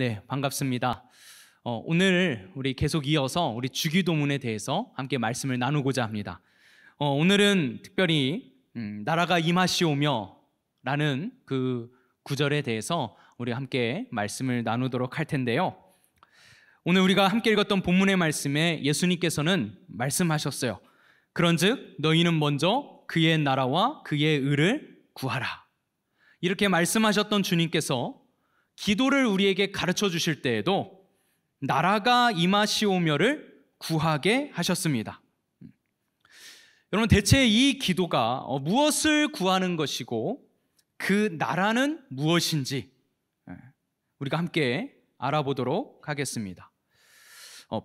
네, 반갑습니다. 오늘 우리 계속 이어서 우리 주기도문에 대해서 함께 말씀을 나누고자 합니다. 오늘은 특별히 나라가 임하시오며 라는 그 구절에 대해서 우리 함께 말씀을 나누도록 할 텐데요. 오늘 우리가 함께 읽었던 본문의 말씀에 예수님께서는 말씀하셨어요. 그런즉 너희는 먼저 그의 나라와 그의 의를 구하라. 이렇게 말씀하셨던 주님께서 기도를 우리에게 가르쳐 주실 때에도 나라가 임하시오며를 구하게 하셨습니다. 여러분, 대체 이 기도가 무엇을 구하는 것이고 그 나라는 무엇인지 우리가 함께 알아보도록 하겠습니다.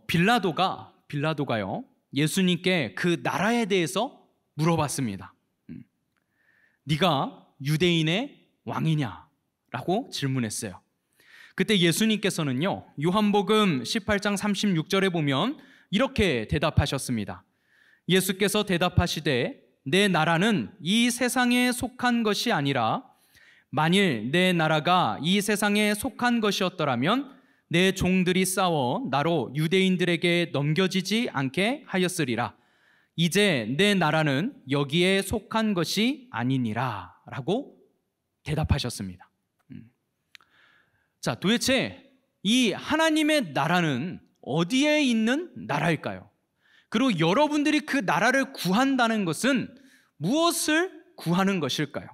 빌라도가요 예수님께 그 나라에 대해서 물어봤습니다. 네가 유대인의 왕이냐? 라고 질문했어요. 그때 예수님께서는요, 요한복음 18장 36절에 보면 이렇게 대답하셨습니다. 예수께서 대답하시되 내 나라는 이 세상에 속한 것이 아니라 만일 내 나라가 이 세상에 속한 것이었더라면 내 종들이 싸워 나로 유대인들에게 넘겨지지 않게 하였으리라. 이제 내 나라는 여기에 속한 것이 아니니라 라고 대답하셨습니다. 자, 도대체 이 하나님의 나라는 어디에 있는 나라일까요? 그리고 여러분들이 그 나라를 구한다는 것은 무엇을 구하는 것일까요?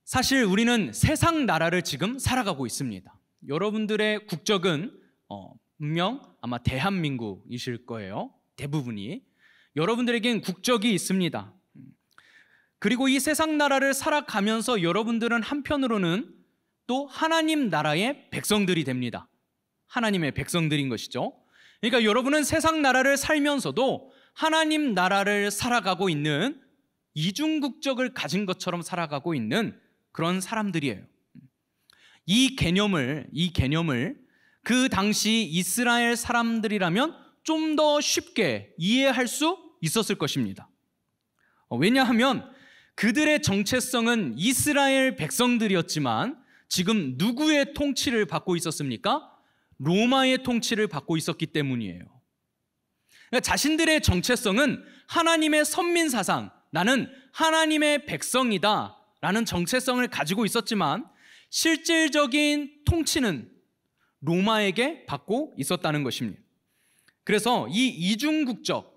사실 우리는 세상 나라를 지금 살아가고 있습니다. 여러분들의 국적은 분명 아마 대한민국이실 거예요. 대부분이. 여러분들에겐 국적이 있습니다. 그리고 이 세상 나라를 살아가면서 여러분들은 한편으로는 또 하나님 나라의 백성들이 됩니다. 하나님의 백성들인 것이죠. 그러니까 여러분은 세상 나라를 살면서도 하나님 나라를 살아가고 있는 이중국적을 가진 것처럼 살아가고 있는 그런 사람들이에요. 이 개념을 그 당시 이스라엘 사람들이라면 좀 더 쉽게 이해할 수 있었을 것입니다. 왜냐하면 그들의 정체성은 이스라엘 백성들이었지만 지금 누구의 통치를 받고 있었습니까? 로마의 통치를 받고 있었기 때문이에요. 그러니까 자신들의 정체성은 하나님의 선민사상, 나는 하나님의 백성이다 라는 정체성을 가지고 있었지만 실질적인 통치는 로마에게 받고 있었다는 것입니다. 그래서 이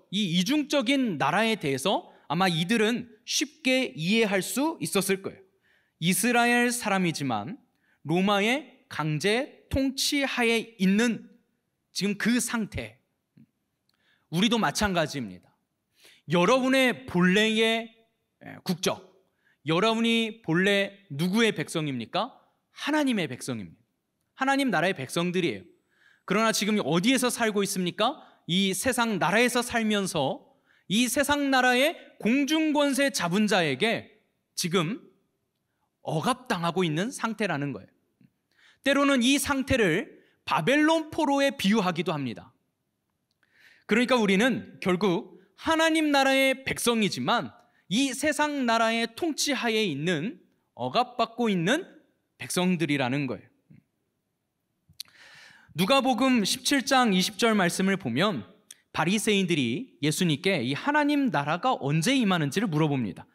이중적인 나라에 대해서 아마 이들은 쉽게 이해할 수 있었을 거예요. 이스라엘 사람이지만 로마의 강제 통치하에 있는 지금 그 상태. 우리도 마찬가지입니다. 여러분의 본래의 국적, 여러분이 본래 누구의 백성입니까? 하나님의 백성입니다. 하나님 나라의 백성들이에요. 그러나 지금 어디에서 살고 있습니까? 이 세상 나라에서 살면서 이 세상 나라의 공중권세 잡은 자에게 지금 억압당하고 있는 상태라는 거예요. 때로는 이 상태를 바벨론 포로에 비유하기도 합니다. 그러니까 우리는 결국 하나님 나라의 백성이지만 이 세상 나라의 통치하에 있는 억압받고 있는 백성들이라는 거예요. 누가복음 17장 20절 말씀을 보면 바리새인들이 예수님께 이 하나님 나라가 언제 임하는지를 물어봅니다.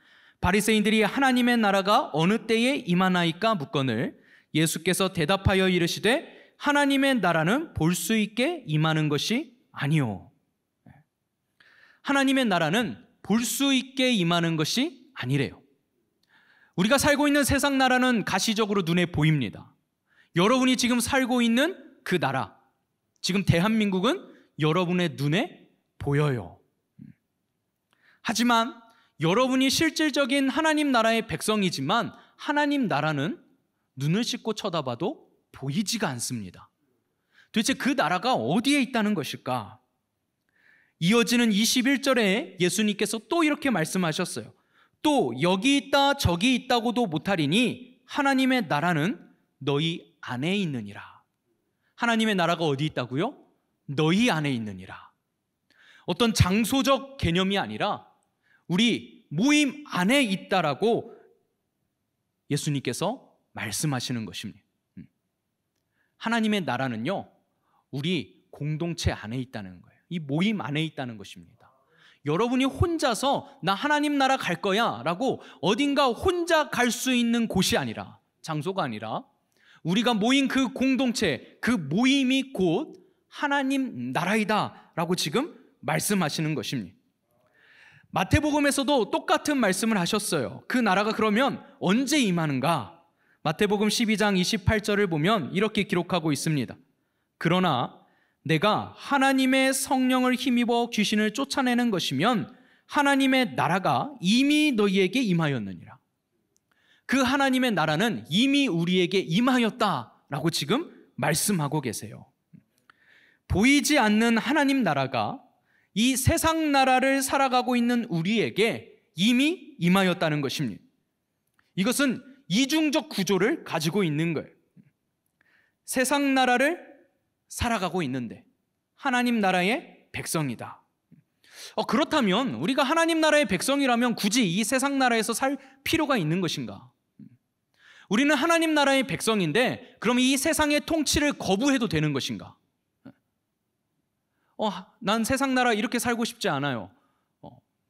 바리새인들이 하나님의 나라가 어느 때에 임하나이까 묻거늘 예수께서 대답하여 이르시되 하나님의 나라는 볼 수 있게 임하는 것이 아니오. 하나님의 나라는 볼 수 있게 임하는 것이 아니래요. 우리가 살고 있는 세상 나라는 가시적으로 눈에 보입니다. 여러분이 지금 살고 있는 그 나라, 지금 대한민국은 여러분의 눈에 보여요. 하지만 여러분이 실질적인 하나님 나라의 백성이지만 하나님 나라는 눈을 씻고 쳐다봐도 보이지가 않습니다. 도대체 그 나라가 어디에 있다는 것일까? 이어지는 21절에 예수님께서 또 이렇게 말씀하셨어요. 또 여기 있다 저기 있다고도 못하리니 하나님의 나라는 너희 안에 있느니라. 하나님의 나라가 어디 있다고요? 너희 안에 있느니라. 어떤 장소적 개념이 아니라 우리 모임 안에 있다라고 예수님께서 말씀하시는 것입니다. 하나님의 나라는요, 우리 공동체 안에 있다는 거예요. 이 모임 안에 있다는 것입니다. 여러분이 혼자서 나 하나님 나라 갈 거야 라고 어딘가 혼자 갈 수 있는 곳이 아니라, 장소가 아니라 우리가 모인 그 공동체, 그 모임이 곧 하나님 나라이다 라고 지금 말씀하시는 것입니다. 마태복음에서도 똑같은 말씀을 하셨어요. 그 나라가 그러면 언제 임하는가? 마태복음 12장 28절을 보면 이렇게 기록하고 있습니다. 그러나 내가 하나님의 성령을 힘입어 귀신을 쫓아내는 것이면 하나님의 나라가 이미 너희에게 임하였느니라. 그 하나님의 나라는 이미 우리에게 임하였다라고 지금 말씀하고 계세요. 보이지 않는 하나님 나라가 이 세상 나라를 살아가고 있는 우리에게 이미 임하였다는 것입니다. 이것은 이중적 구조를 가지고 있는 거예요. 세상 나라를 살아가고 있는데 하나님 나라의 백성이다. 그렇다면 우리가 하나님 나라의 백성이라면 굳이 이 세상 나라에서 살 필요가 있는 것인가? 우리는 하나님 나라의 백성인데 그럼 이 세상의 통치를 거부해도 되는 것인가? 난 세상 나라 이렇게 살고 싶지 않아요.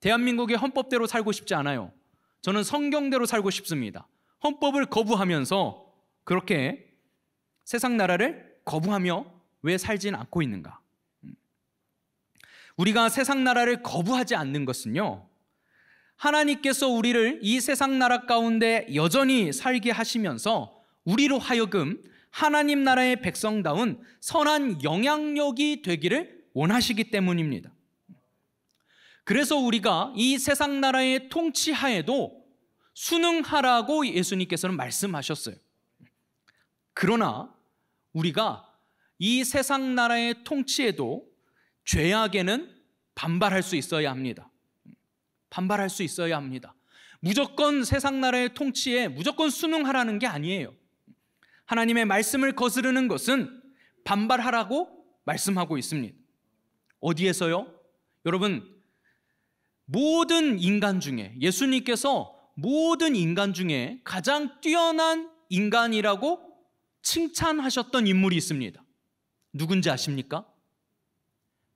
대한민국의 헌법대로 살고 싶지 않아요. 저는 성경대로 살고 싶습니다. 헌법을 거부하면서 그렇게 세상 나라를 거부하며 왜 살진 않고 있는가? 우리가 세상 나라를 거부하지 않는 것은요, 하나님께서 우리를 이 세상 나라 가운데 여전히 살게 하시면서 우리로 하여금 하나님 나라의 백성다운 선한 영향력이 되기를 원하시기 때문입니다. 그래서 우리가 이 세상 나라의 통치하에도 순응하라고 예수님께서는 말씀하셨어요. 그러나 우리가 이 세상 나라의 통치에도 죄악에는 반발할 수 있어야 합니다. 반발할 수 있어야 합니다. 무조건 세상 나라의 통치에 무조건 순응하라는 게 아니에요. 하나님의 말씀을 거스르는 것은 반발하라고 말씀하고 있습니다. 어디에서요? 여러분, 모든 인간 중에, 예수님께서 모든 인간 중에 가장 뛰어난 인간이라고 칭찬하셨던 인물이 있습니다. 누군지 아십니까?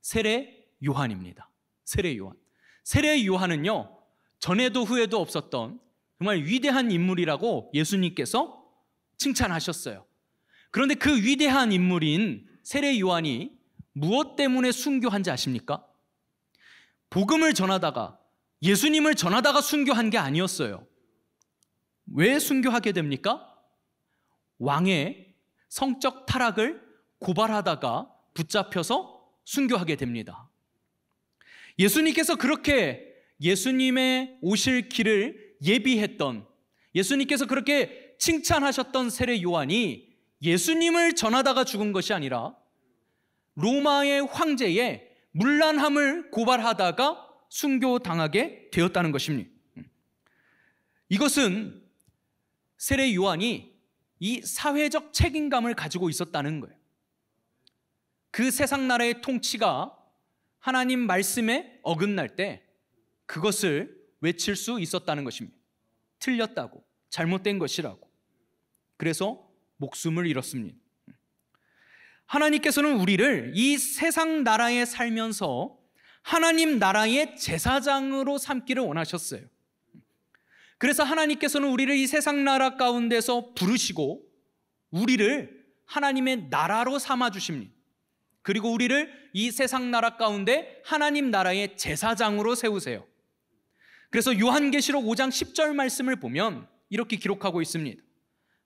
세례 요한입니다. 세례 요한. 세례 요한은요, 전에도 후에도 없었던 정말 위대한 인물이라고 예수님께서 칭찬하셨어요. 그런데 그 위대한 인물인 세례 요한이 무엇 때문에 순교한지 아십니까? 복음을 전하다가, 예수님을 전하다가 순교한 게 아니었어요. 왜 순교하게 됩니까? 왕의 성적 타락을 고발하다가 붙잡혀서 순교하게 됩니다. 예수님께서 그렇게 예수님의 오실 길을 예비했던, 예수님께서 그렇게 칭찬하셨던 세례 요한이 예수님을 전하다가 죽은 것이 아니라 로마의 황제의 문란함을 고발하다가 순교당하게 되었다는 것입니다. 이것은 세례 요한이 이 사회적 책임감을 가지고 있었다는 거예요. 그 세상 나라의 통치가 하나님 말씀에 어긋날 때 그것을 외칠 수 있었다는 것입니다. 틀렸다고, 잘못된 것이라고. 그래서 목숨을 잃었습니다. 하나님께서는 우리를 이 세상 나라에 살면서 하나님 나라의 제사장으로 삼기를 원하셨어요. 그래서 하나님께서는 우리를 이 세상 나라 가운데서 부르시고 우리를 하나님의 나라로 삼아주십니다. 그리고 우리를 이 세상 나라 가운데 하나님 나라의 제사장으로 세우세요. 그래서 요한계시록 5장 10절 말씀을 보면 이렇게 기록하고 있습니다.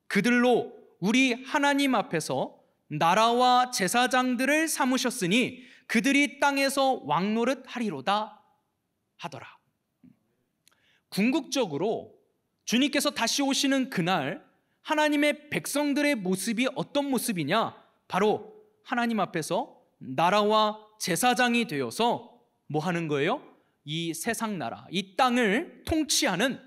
그들로 우리 하나님 앞에서 나라와 제사장들을 삼으셨으니 그들이 땅에서 왕노릇 하리로다 하더라. 궁극적으로 주님께서 다시 오시는 그날 하나님의 백성들의 모습이 어떤 모습이냐? 바로 하나님 앞에서 나라와 제사장이 되어서 뭐 하는 거예요? 이 세상 나라, 이 땅을 통치하는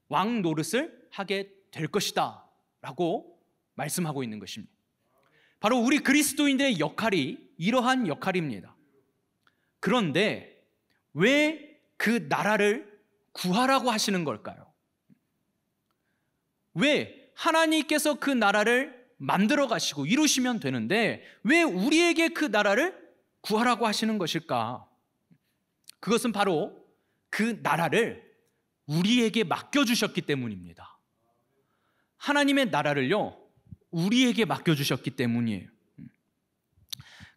왕 노릇을 하게 될 것이다 라고 말씀하고 있는 것입니다. 바로 우리 그리스도인들의 역할이 이러한 역할입니다. 그런데 왜 그 나라를 구하라고 하시는 걸까요? 왜 하나님께서 그 나라를 만들어 가시고 이루시면 되는데 왜 우리에게 그 나라를 구하라고 하시는 것일까? 그것은 바로 그 나라를 우리에게 맡겨주셨기 때문입니다. 하나님의 나라를요, 우리에게 맡겨주셨기 때문이에요.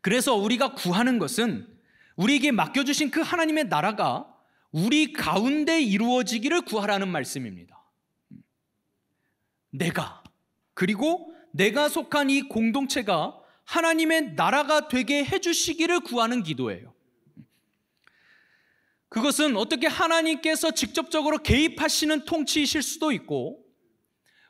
그래서 우리가 구하는 것은 우리에게 맡겨주신 그 하나님의 나라가 우리 가운데 이루어지기를 구하라는 말씀입니다. 그리고 내가 속한 이 공동체가 하나님의 나라가 되게 해주시기를 구하는 기도예요. 그것은 어떻게 하나님께서 직접적으로 개입하시는 통치이실 수도 있고,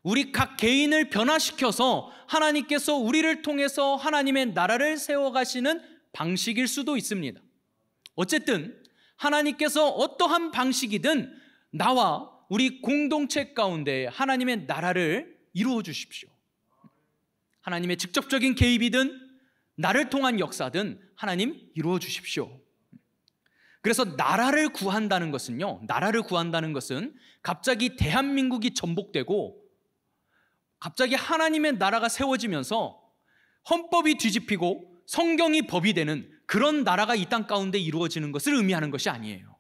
우리 각 개인을 변화시켜서 하나님께서 우리를 통해서 하나님의 나라를 세워가시는 방식일 수도 있습니다. 어쨌든 하나님께서 어떠한 방식이든 나와 우리 공동체 가운데 하나님의 나라를 이루어 주십시오. 하나님의 직접적인 개입이든 나를 통한 역사든 하나님 이루어 주십시오. 그래서 나라를 구한다는 것은요, 나라를 구한다는 것은 갑자기 대한민국이 전복되고 갑자기 하나님의 나라가 세워지면서 헌법이 뒤집히고 성경이 법이 되는 그런 나라가 이 땅 가운데 이루어지는 것을 의미하는 것이 아니에요.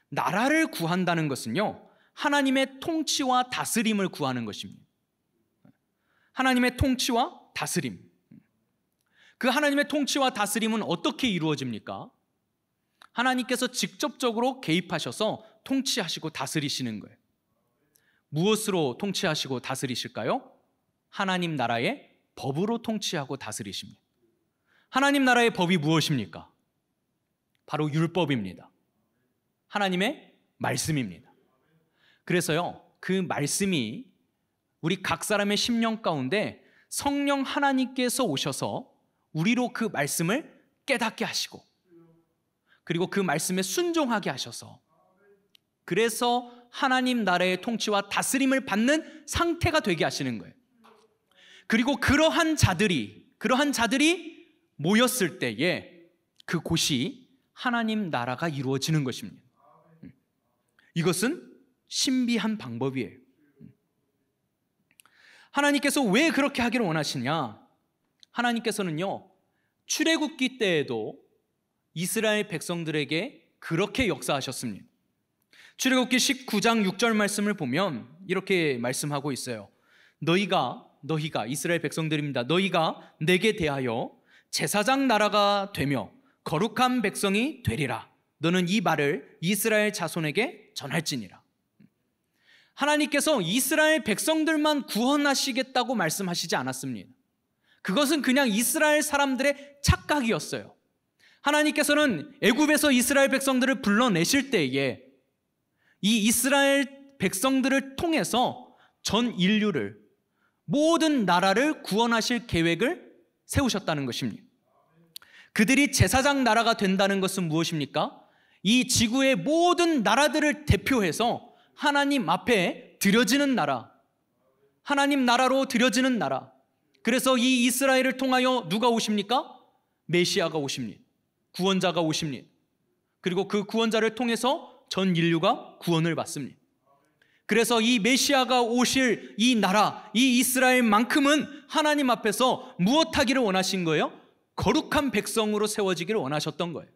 나라를 구한다는 것은요, 하나님의 통치와 다스림을 구하는 것입니다. 하나님의 통치와 다스림. 그 하나님의 통치와 다스림은 어떻게 이루어집니까? 하나님께서 직접적으로 개입하셔서 통치하시고 다스리시는 거예요. 무엇으로 통치하시고 다스리실까요? 하나님 나라의 법으로 통치하고 다스리십니다. 하나님 나라의 법이 무엇입니까? 바로 율법입니다. 하나님의 말씀입니다. 그래서요, 그 말씀이 우리 각 사람의 심령 가운데 성령 하나님께서 오셔서 우리로 그 말씀을 깨닫게 하시고, 그리고 그 말씀에 순종하게 하셔서, 그래서 하나님 나라의 통치와 다스림을 받는 상태가 되게 하시는 거예요. 그리고 그러한 자들이 모였을 때에 그곳이 하나님 나라가 이루어지는 것입니다. 이것은 신비한 방법이에요. 하나님께서 왜 그렇게 하기를 원하시냐? 하나님께서는요, 출애굽기 때에도 이스라엘 백성들에게 그렇게 역사하셨습니다. 출애굽기 19장 6절 말씀을 보면 이렇게 말씀하고 있어요. 너희가 이스라엘 백성들입니다. 너희가 내게 대하여 제사장 나라가 되며 거룩한 백성이 되리라. 너는 이 말을 이스라엘 자손에게 전할지니라. 하나님께서 이스라엘 백성들만 구원하시겠다고 말씀하시지 않았습니다. 그것은 그냥 이스라엘 사람들의 착각이었어요. 하나님께서는 애굽에서 이스라엘 백성들을 불러내실 때에 이 이스라엘 백성들을 통해서 전 인류를, 모든 나라를 구원하실 계획을 세우셨다는 것입니다. 그들이 제사장 나라가 된다는 것은 무엇입니까? 이 지구의 모든 나라들을 대표해서 하나님 앞에 드려지는 나라, 하나님 나라로 드려지는 나라. 그래서 이 이스라엘을 통하여 누가 오십니까? 메시아가 오십니다. 구원자가 오십니다. 그리고 그 구원자를 통해서 전 인류가 구원을 받습니다. 그래서 이 메시아가 오실 이 나라, 이 이스라엘만큼은 하나님 앞에서 무엇하기를 원하신 거예요? 거룩한 백성으로 세워지기를 원하셨던 거예요.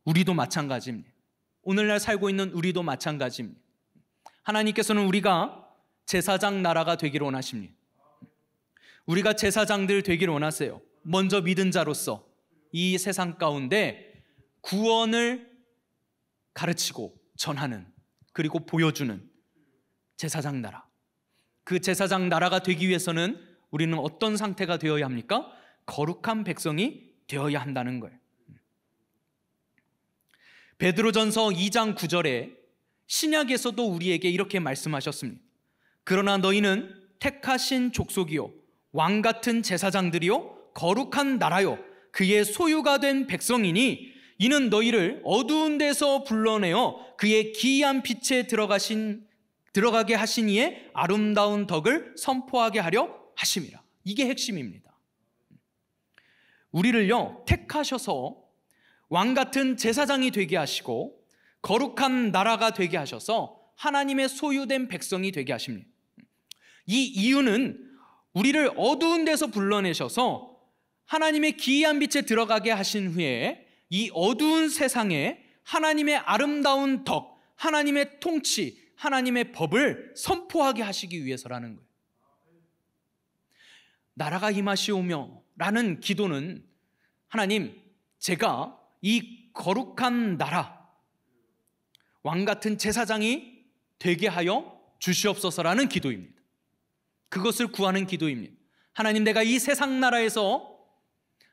우리도 마찬가지입니다. 오늘날 살고 있는 우리도 마찬가지입니다. 하나님께서는 우리가 제사장 나라가 되기를 원하십니다. 우리가 제사장들 되기를 원하세요. 먼저 믿은 자로서 이 세상 가운데 구원을 가르치고 전하는, 그리고 보여주는 제사장 나라. 그 제사장 나라가 되기 위해서는 우리는 어떤 상태가 되어야 합니까? 거룩한 백성이 되어야 한다는 거예요. 베드로전서 2장 9절에 신약에서도 우리에게 이렇게 말씀하셨습니다. 그러나 너희는 택하신 족속이요 왕 같은 제사장들이요 거룩한 나라요 그의 소유가 된 백성이니 이는 너희를 어두운 데서 불러내어 그의 기이한 빛에 들어가게 하신 이의 아름다운 덕을 선포하게 하려 하심이라. 이게 핵심입니다. 우리를요 택하셔서 왕 같은 제사장이 되게 하시고 거룩한 나라가 되게 하셔서 하나님의 소유된 백성이 되게 하십니다. 이 이유는 우리를 어두운 데서 불러내셔서 하나님의 기이한 빛에 들어가게 하신 후에 이 어두운 세상에 하나님의 아름다운 덕, 하나님의 통치, 하나님의 법을 선포하게 하시기 위해서라는 거예요. 나라가 임하시오며 라는 기도는 하나님, 제가 이 거룩한 나라, 왕 같은 제사장이 되게 하여 주시옵소서라는 기도입니다. 그것을 구하는 기도입니다. 하나님, 내가 이 세상 나라에서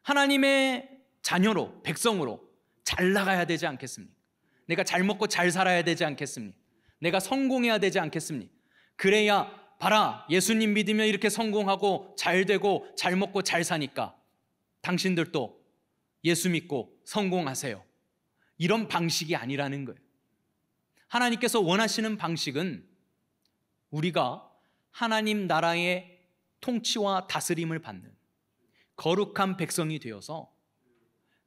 하나님의 자녀로, 백성으로 잘 나가야 되지 않겠습니까? 내가 잘 먹고 잘 살아야 되지 않겠습니까? 내가 성공해야 되지 않겠습니까? 그래야 봐라, 예수님 믿으면 이렇게 성공하고 잘 되고 잘 먹고 잘 사니까 당신들도 예수 믿고 성공하세요. 이런 방식이 아니라는 거예요. 하나님께서 원하시는 방식은 우리가 하나님 나라의 통치와 다스림을 받는 거룩한 백성이 되어서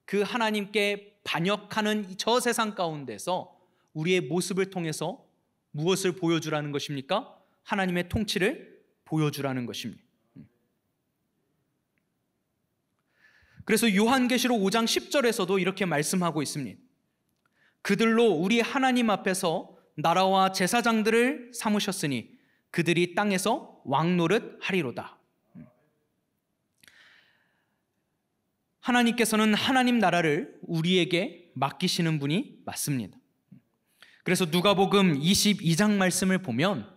그 하나님께 반역하는 저 세상 가운데서 우리의 모습을 통해서 무엇을 보여주라는 것입니까? 하나님의 통치를 보여주라는 것입니다. 그래서 요한계시록 5장 10절에서도 이렇게 말씀하고 있습니다. 그들로 우리 하나님 앞에서 나라와 제사장들을 삼으셨으니 그들이 땅에서 왕노릇 하리로다. 하나님께서는 하나님 나라를 우리에게 맡기시는 분이 맞습니다. 그래서 누가복음 22장 말씀을 보면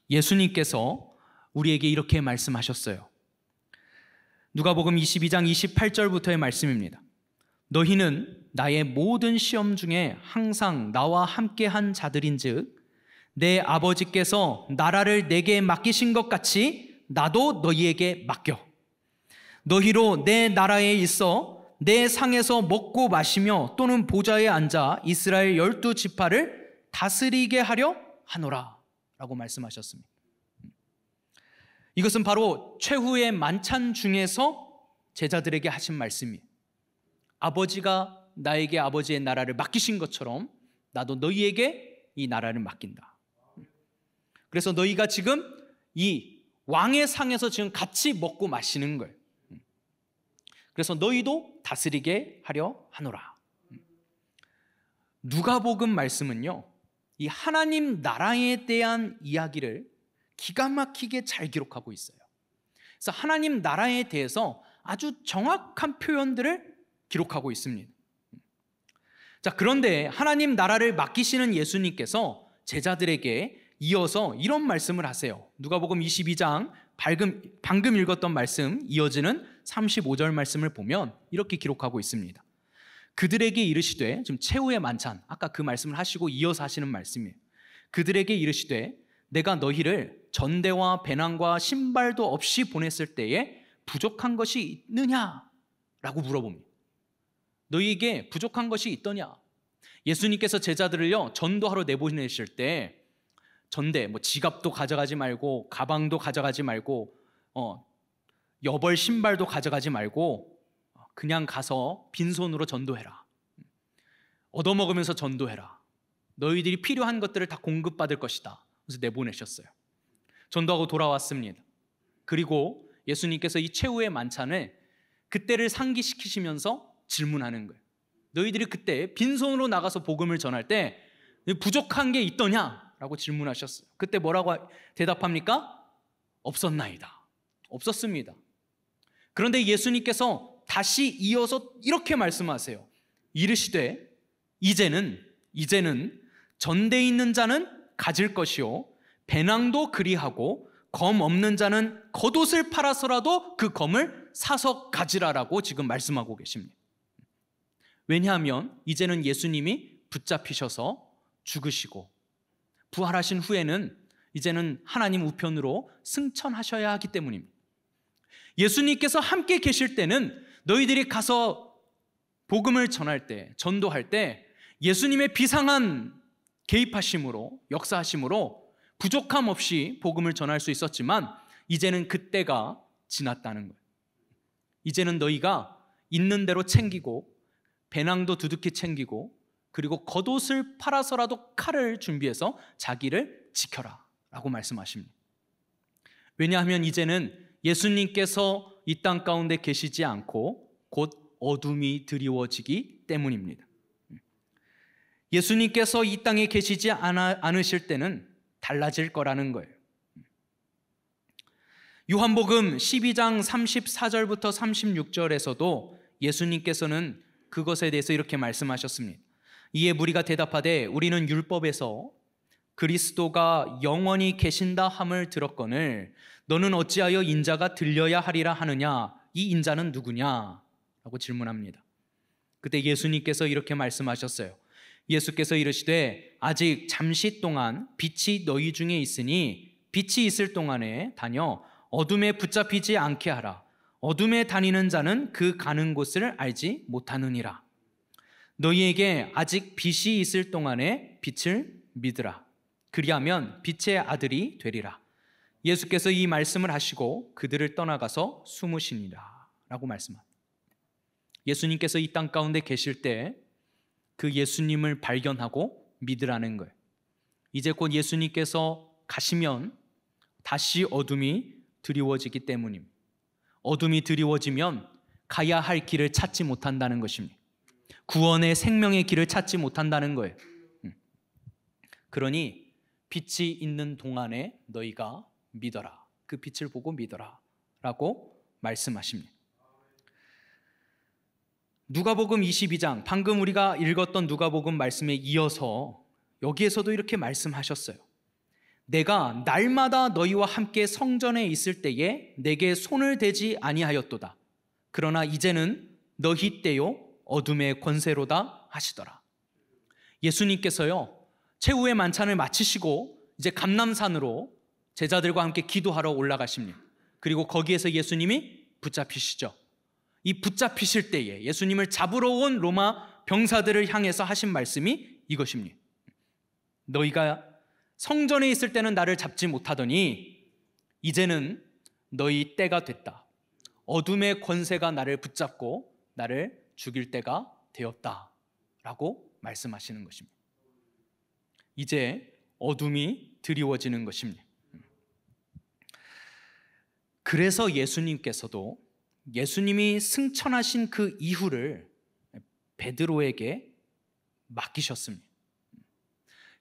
예수님께서 우리에게 이렇게 말씀하셨어요. 누가복음 22장 28절부터의 말씀입니다. 너희는 나의 모든 시험 중에 항상 나와 함께한 자들인즉 내 아버지께서 나라를 내게 맡기신 것 같이 나도 너희에게 맡겨. 너희로 내 나라에 있어 내 상에서 먹고 마시며 또는 보좌에 앉아 이스라엘 12지파를 다스리게 하려 하노라 라고 말씀하셨습니다. 이것은 바로 최후의 만찬 중에서 제자들에게 하신 말씀이에요. 아버지가 나에게 아버지의 나라를 맡기신 것처럼 나도 너희에게 이 나라를 맡긴다. 그래서 너희가 지금 이 왕의 상에서 지금 같이 먹고 마시는 거예요. 그래서 너희도 다스리게 하려 하노라. 누가복음 말씀은요, 이 하나님 나라에 대한 이야기를 기가 막히게 잘 기록하고 있어요. 그래서 하나님 나라에 대해서 아주 정확한 표현들을 기록하고 있습니다. 자, 그런데 하나님 나라를 맡기시는 예수님께서 제자들에게 이어서 이런 말씀을 하세요. 누가복음 22장 방금 읽었던 말씀 이어지는 35절 말씀을 보면 이렇게 기록하고 있습니다. 그들에게 이르시되, 지금 최후의 만찬, 아까 그 말씀을 하시고 이어서 하시는 말씀이에요. 그들에게 이르시되 내가 너희를 전대와 배낭과 신발도 없이 보냈을 때에 부족한 것이 있느냐? 라고 물어봅니다. 너희에게 부족한 것이 있더냐? 예수님께서 제자들을요 전도하러 내보내실 때 전대, 지갑도 가져가지 말고 가방도 가져가지 말고 여벌 신발도 가져가지 말고 그냥 가서 빈손으로 전도해라. 얻어먹으면서 전도해라. 너희들이 필요한 것들을 다 공급받을 것이다. 그래서 내보내셨어요. 전도하고 돌아왔습니다. 그리고 예수님께서 이 최후의 만찬을 그때를 상기시키시면서 질문하는 거예요. 너희들이 그때 빈손으로 나가서 복음을 전할 때 부족한 게 있더냐? 라고 질문하셨어요. 그때 뭐라고 대답합니까? 없었나이다. 없었습니다. 그런데 예수님께서 다시 이어서 이렇게 말씀하세요. 이르시되 이제는 전대 있는 자는 가질 것이요 배낭도 그리하고 검 없는 자는 겉옷을 팔아서라도 그 검을 사서 가지라라고 지금 말씀하고 계십니다. 왜냐하면 이제는 예수님이 붙잡히셔서 죽으시고 부활하신 후에는 이제는 하나님 우편으로 승천하셔야 하기 때문입니다. 예수님께서 함께 계실 때는 너희들이 가서 복음을 전할 때, 전도할 때 예수님의 비상한 개입하심으로, 역사하심으로 부족함 없이 복음을 전할 수 있었지만 이제는 그때가 지났다는 거예요. 이제는 너희가 있는 대로 챙기고 배낭도 두둑히 챙기고 그리고 겉옷을 팔아서라도 칼을 준비해서 자기를 지켜라 라고 말씀하십니다. 왜냐하면 이제는 예수님께서 이 땅 가운데 계시지 않고 곧 어둠이 드리워지기 때문입니다. 예수님께서 이 땅에 계시지 않으실 때는 달라질 거라는 거예요. 요한복음 12장 34절부터 36절에서도 예수님께서는 그것에 대해서 이렇게 말씀하셨습니다. 이에 무리가 대답하되 우리는 율법에서 그리스도가 영원히 계신다 함을 들었거늘 너는 어찌하여 인자가 들려야 하리라 하느냐? 이 인자는 누구냐? 라고 질문합니다. 그때 예수님께서 이렇게 말씀하셨어요. 예수께서 이르시되 아직 잠시 동안 빛이 너희 중에 있으니 빛이 있을 동안에 다녀 어둠에 붙잡히지 않게 하라. 어둠에 다니는 자는 그 가는 곳을 알지 못하느니라. 너희에게 아직 빛이 있을 동안에 빛을 믿으라. 그리하면 빛의 아들이 되리라. 예수께서 이 말씀을 하시고 그들을 떠나가서 숨으시니라 라고 말씀합니다. 예수님께서 이 땅 가운데 계실 때 그 예수님을 발견하고 믿으라는 거예요. 이제 곧 예수님께서 가시면 다시 어둠이 드리워지기 때문입니다. 어둠이 드리워지면 가야 할 길을 찾지 못한다는 것입니다. 구원의 생명의 길을 찾지 못한다는 거예요. 그러니 빛이 있는 동안에 너희가 믿어라. 그 빛을 보고 믿어라 라고 말씀하십니다. 누가복음 22장, 방금 우리가 읽었던 누가복음 말씀에 이어서 여기에서도 이렇게 말씀하셨어요. 내가 날마다 너희와 함께 성전에 있을 때에 내게 손을 대지 아니하였도다. 그러나 이제는 너희 때요 어둠의 권세로다 하시더라. 예수님께서요 최후의 만찬을 마치시고 이제 감람산으로 제자들과 함께 기도하러 올라가십니다. 그리고 거기에서 예수님이 붙잡히시죠. 이 붙잡히실 때에 예수님을 잡으러 온 로마 병사들을 향해서 하신 말씀이 이것입니다. 너희가 성전에 있을 때는 나를 잡지 못하더니 이제는 너희 때가 됐다. 어둠의 권세가 나를 붙잡고 나를 죽일 때가 되었다 라고 말씀하시는 것입니다. 이제 어둠이 드리워지는 것입니다. 그래서 예수님께서도 예수님이 승천하신 그 이후를 베드로에게 맡기셨습니다.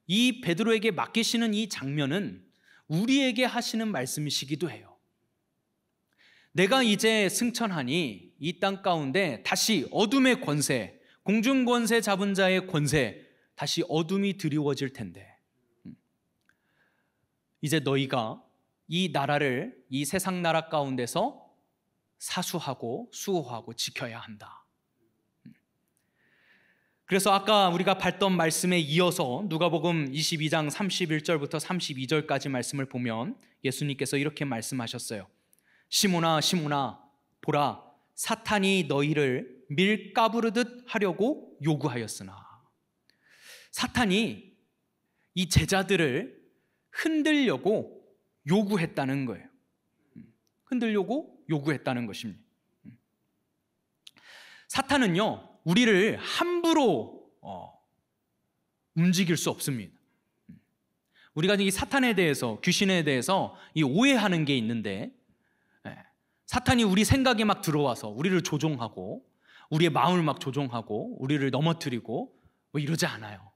이 베드로에게 맡기시는 이 장면은 우리에게 하시는 말씀이시기도 해요. 내가 이제 승천하니 이 땅 가운데 다시 어둠의 권세, 공중 권세 잡은 자의 권세, 다시 어둠이 드리워질 텐데 이제 너희가 이 나라를 이 세상 나라 가운데서 사수하고 수호하고 지켜야 한다. 그래서 아까 우리가 봤던 말씀에 이어서 누가복음 22장 31절부터 32절까지 말씀을 보면 예수님께서 이렇게 말씀하셨어요. 시몬아 시몬아 보라 사탄이 너희를 밀가부르듯 하려고 요구하였으나. 사탄이 이 제자들을 흔들려고 요구했다는 거예요. 흔들려고 요구했다는 것입니다. 사탄은요 우리를 함부로 움직일 수 없습니다. 우리가 이 사탄에 대해서, 귀신에 대해서 이 오해하는 게 있는데 사탄이 우리 생각에 막 들어와서 우리를 조종하고 우리의 마음을 막 조종하고 우리를 넘어뜨리고 뭐 이러지 않아요.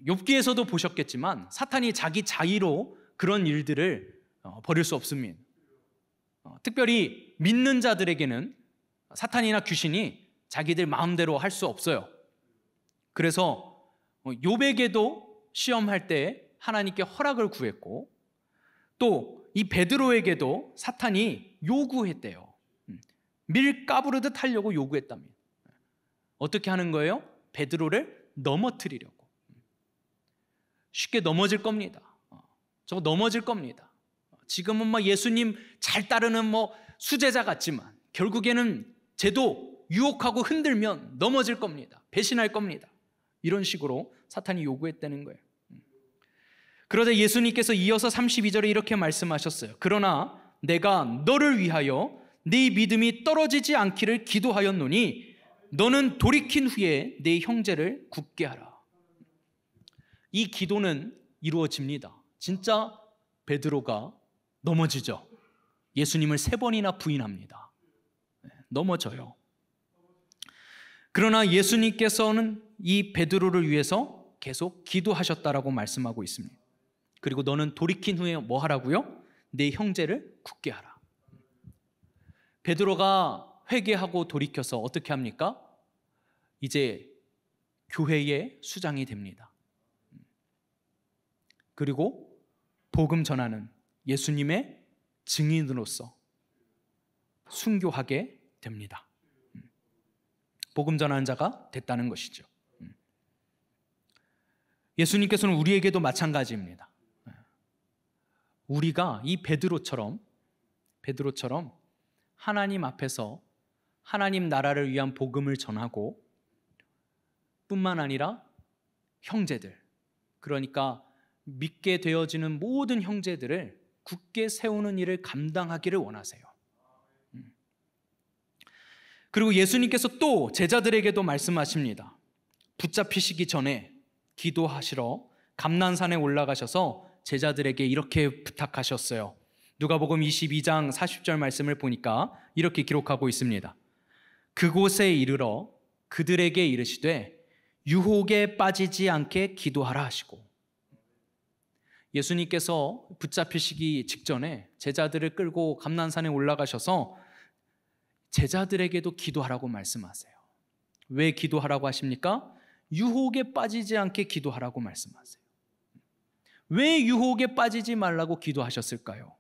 욥기에서도 보셨겠지만 사탄이 자기 자의로 그런 일들을 벌일 수 없습니다. 특별히 믿는 자들에게는 사탄이나 귀신이 자기들 마음대로 할 수 없어요. 그래서 욥에게도 시험할 때 하나님께 허락을 구했고 또 이 베드로에게도 사탄이 요구했대요. 밀가부르듯 하려고 요구했답니다. 어떻게 하는 거예요? 베드로를 넘어뜨리려고. 쉽게 넘어질 겁니다. 저거 넘어질 겁니다. 지금은 막 예수님 잘 따르는 수제자 같지만 결국에는 쟤도 유혹하고 흔들면 넘어질 겁니다. 배신할 겁니다. 이런 식으로 사탄이 요구했다는 거예요. 그러자 예수님께서 이어서 32절에 이렇게 말씀하셨어요. 그러나 내가 너를 위하여 네 믿음이 떨어지지 않기를 기도하였노니 너는 돌이킨 후에 내 형제를 굳게 하라. 이 기도는 이루어집니다. 진짜 베드로가 넘어지죠. 예수님을 3번이나 부인합니다. 넘어져요. 그러나 예수님께서는 이 베드로를 위해서 계속 기도하셨다라고 말씀하고 있습니다. 그리고 너는 돌이킨 후에 뭐 하라고요? 내 형제를 굳게 하라. 베드로가 회개하고 돌이켜서 어떻게 합니까? 이제 교회의 수장이 됩니다. 그리고 복음 전하는 예수님의 증인으로서 순교하게 됩니다. 복음 전하는 자가 됐다는 것이죠. 예수님께서는 우리에게도 마찬가지입니다. 우리가 이 베드로처럼 하나님 앞에서 하나님 나라를 위한 복음을 전하고 뿐만 아니라 형제들, 그러니까 믿게 되어지는 모든 형제들을 굳게 세우는 일을 감당하기를 원하세요. 그리고 예수님께서 또 제자들에게도 말씀하십니다. 붙잡히시기 전에 기도하시러 감난산에 올라가셔서 제자들에게 이렇게 부탁하셨어요. 누가복음 22장 40절 말씀을 보니까 이렇게 기록하고 있습니다. 그곳에 이르러 그들에게 이르시되 유혹에 빠지지 않게 기도하라 하시고, 예수님께서 붙잡히시기 직전에 제자들을 끌고 감난산에 올라가셔서 제자들에게도 기도하라고 말씀하세요. 왜 기도하라고 하십니까? 유혹에 빠지지 않게 기도하라고 말씀하세요. 왜 유혹에 빠지지 말라고 기도하셨을까요?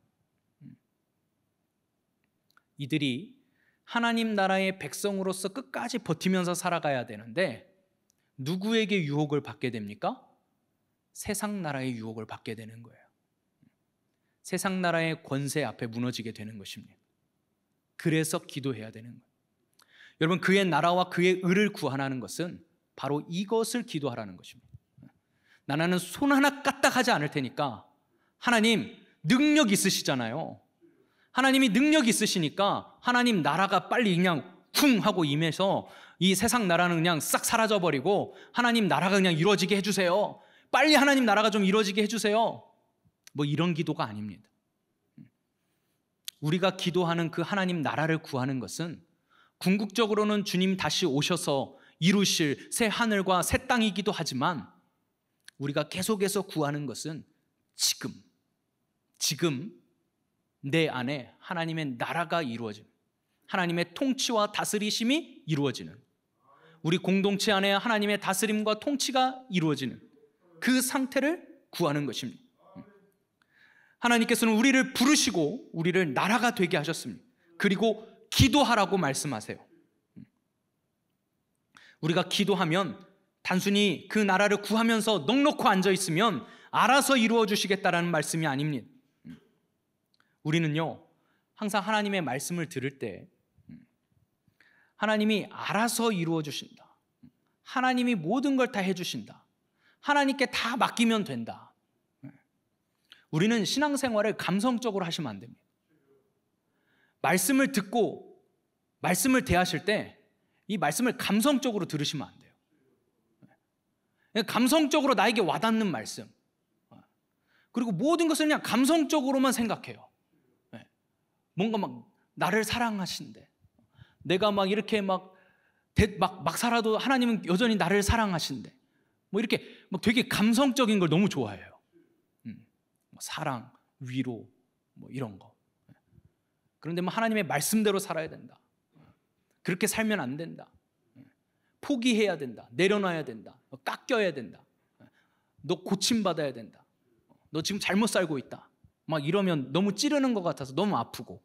이들이 하나님 나라의 백성으로서 끝까지 버티면서 살아가야 되는데 누구에게 유혹을 받게 됩니까? 세상 나라의 유혹을 받게 되는 거예요. 세상 나라의 권세 앞에 무너지게 되는 것입니다. 그래서 기도해야 되는 거예요. 여러분, 그의 나라와 그의 의를 구하는 것은 바로 이것을 기도하라는 것입니다. 나는 손 하나 까딱하지 않을 테니까, 하나님 능력 있으시잖아요. 하나님이 능력 있으시니까 하나님 나라가 빨리 그냥 쿵 하고 임해서 이 세상 나라는 그냥 싹 사라져버리고 하나님 나라가 그냥 이루어지게 해주세요. 빨리 하나님 나라가 좀 이루어지게 해주세요. 뭐 이런 기도가 아닙니다. 우리가 기도하는 그 하나님 나라를 구하는 것은 궁극적으로는 주님 다시 오셔서 이루실 새 하늘과 새 땅이기도 하지만, 우리가 계속해서 구하는 것은 지금 내 안에 하나님의 나라가 이루어지는, 하나님의 통치와 다스리심이 이루어지는, 우리 공동체 안에 하나님의 다스림과 통치가 이루어지는 그 상태를 구하는 것입니다. 하나님께서는 우리를 부르시고 우리를 나라가 되게 하셨습니다. 그리고 기도하라고 말씀하세요. 우리가 기도하면 단순히 그 나라를 구하면서 넋놓고 앉아있으면 알아서 이루어 주시겠다라는 말씀이 아닙니다. 우리는요, 항상 하나님의 말씀을 들을 때 하나님이 알아서 이루어 주신다, 하나님이 모든 걸 다 해주신다, 하나님께 다 맡기면 된다. 우리는 신앙생활을 감성적으로 하시면 안 됩니다. 말씀을 듣고 말씀을 대하실 때 이 말씀을 감성적으로 들으시면 안 돼요. 감성적으로 나에게 와닿는 말씀, 그리고 모든 것을 그냥 감성적으로만 생각해요. 뭔가 막 나를 사랑하신대, 내가 막 이렇게 막 살아도 하나님은 여전히 나를 사랑하신대, 뭐 이렇게 막 되게 감성적인 걸 너무 좋아해요. 사랑, 위로, 뭐 이런 거. 그런데 뭐 하나님의 말씀대로 살아야 된다, 그렇게 살면 안 된다, 포기해야 된다, 내려놔야 된다, 깎여야 된다, 너 고침받아야 된다, 너 지금 잘못 살고 있다, 막 이러면 너무 찌르는 것 같아서 너무 아프고.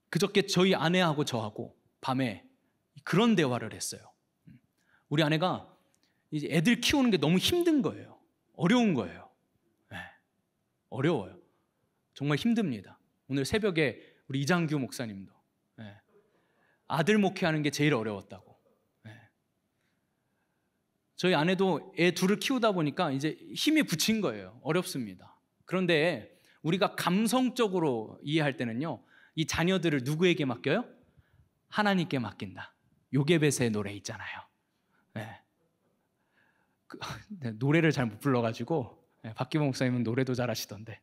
그저께 저희 아내하고 저하고 밤에 그런 대화를 했어요. 우리 아내가 이제 애들 키우는 게 너무 힘든 거예요. 어려운 거예요. 어려워요. 정말 힘듭니다. 오늘 새벽에 우리 이장규 목사님도 아들 목회하는 게 제일 어려웠다고. 저희 아내도 애 둘을 키우다 보니까 이제 힘이 붙인 거예요. 어렵습니다. 그런데 우리가 감성적으로 이해할 때는요, 이 자녀들을 누구에게 맡겨요? 하나님께 맡긴다. 요게벳의 노래 있잖아요. 네. 노래를 잘 못 불러가지고 박기범 목사님은 노래도 잘하시던데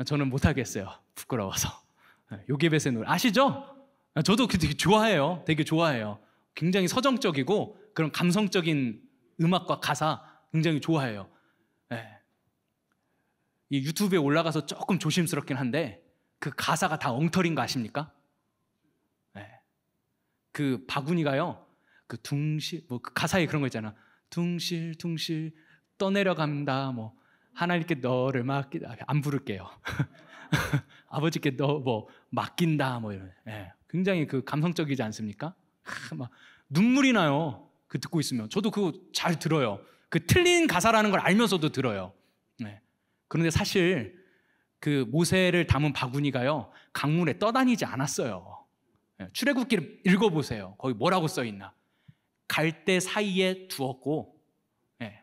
저는 못하겠어요. 부끄러워서. 요게벳의 노래 아시죠? 저도 되게 좋아해요. 되게 좋아해요. 굉장히 서정적이고 그런 감성적인 음악과 가사 굉장히 좋아해요. 이 유튜브에 올라가서 조금 조심스럽긴 한데 그 가사가 다 엉터리인 거 아십니까? 그 바구니가요. 그 둥실 뭐 그 가사에 그런 거 있잖아. 둥실둥실 떠내려간다. 뭐 하나님께 너를 맡기다. 안 부를게요. 아버지께 너 뭐 맡긴다. 뭐 이런. 굉장히 그 감성적이지 않습니까? 막 눈물이 나요. 그 듣고 있으면 저도 그거 잘 들어요. 그 틀린 가사라는 걸 알면서도 들어요. 그런데 사실 그 모세를 담은 바구니가요 강물에 떠다니지 않았어요. 출애굽기를 읽어보세요. 거기 뭐라고 써 있나? 갈대 사이에 두었고,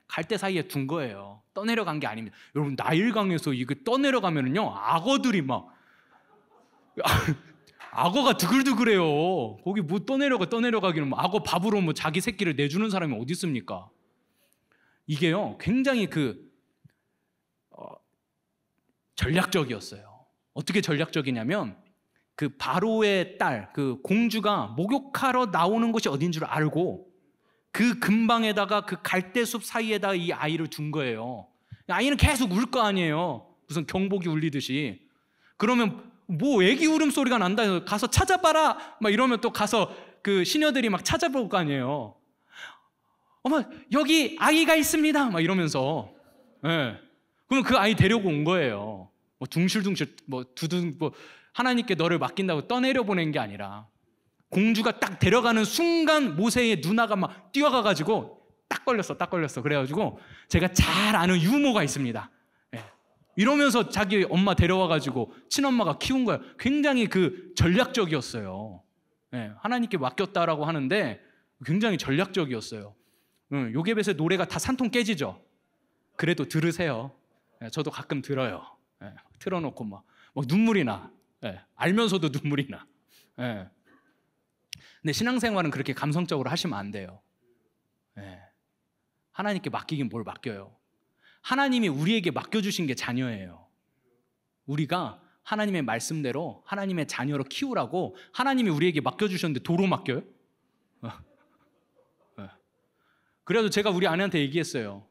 갈대 사이에 둔 거예요. 떠내려간 게 아닙니다. 여러분 나일강에서 이거 떠내려가면은요 악어들이 막 악어가 드글드글해요. 거기 뭐 떠내려가기는 뭐 악어 밥으로 뭐 자기 새끼를 내주는 사람이 어디 있습니까? 이게요 굉장히 전략적이었어요. 어떻게 전략적이냐면 그 바로의 딸, 그 공주가 목욕하러 나오는 곳이 어딘 줄 알고 그 근방에다가 그 갈대숲 사이에다가 이 아이를 둔 거예요. 아이는 계속 울 거 아니에요. 무슨 경복이 울리듯이. 그러면 뭐 애기 울음소리가 난다 해서 가서 찾아봐라 막 이러면 또 가서 그 시녀들이 막 찾아볼 거 아니에요. 어머 여기 아이가 있습니다 막 이러면서. 그러면 그 아이 데려고 온 거예요. 뭐 둥실둥실 뭐 두둥 뭐 하나님께 너를 맡긴다고 떠내려 보낸 게 아니라 공주가 딱 데려가는 순간 모세의 누나가 막 뛰어가가지고 딱 걸렸어. 그래가지고 제가 잘 아는 유모가 있습니다. 이러면서 자기 엄마 데려와가지고 친엄마가 키운 거예요. 굉장히 그 전략적이었어요. 하나님께 맡겼다라고 하는데 굉장히 전략적이었어요. 요게벳의 노래가 다 산통 깨지죠. 그래도 들으세요. 저도 가끔 들어요. 틀어놓고 막 눈물이 나. 알면서도 눈물이 나. 근데 신앙생활은 그렇게 감성적으로 하시면 안 돼요. 하나님께 맡기긴 뭘 맡겨요. 하나님이 우리에게 맡겨주신 게 자녀예요. 우리가 하나님의 말씀대로 하나님의 자녀로 키우라고 하나님이 우리에게 맡겨주셨는데 도로 맡겨요? 그래도 제가 우리 아내한테 얘기했어요.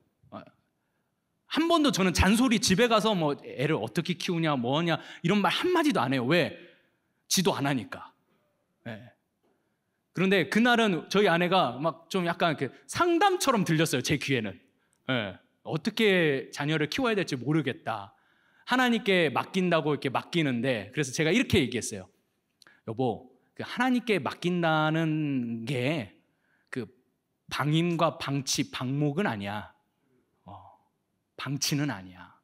한 번도 저는 잔소리 집에 가서 뭐 애를 어떻게 키우냐 뭐냐 이런 말 한마디도 안 해요. 왜? 지도 안 하니까. 그런데 그날은 저희 아내가 막 좀 약간 이렇게 상담처럼 들렸어요. 제 귀에는. 어떻게 자녀를 키워야 될지 모르겠다. 하나님께 맡긴다고 이렇게 맡기는데 그래서 제가 이렇게 얘기했어요. 여보, 그 하나님께 맡긴다는 게 그 방임과 방치, 방목은 아니야. 방치는 아니야.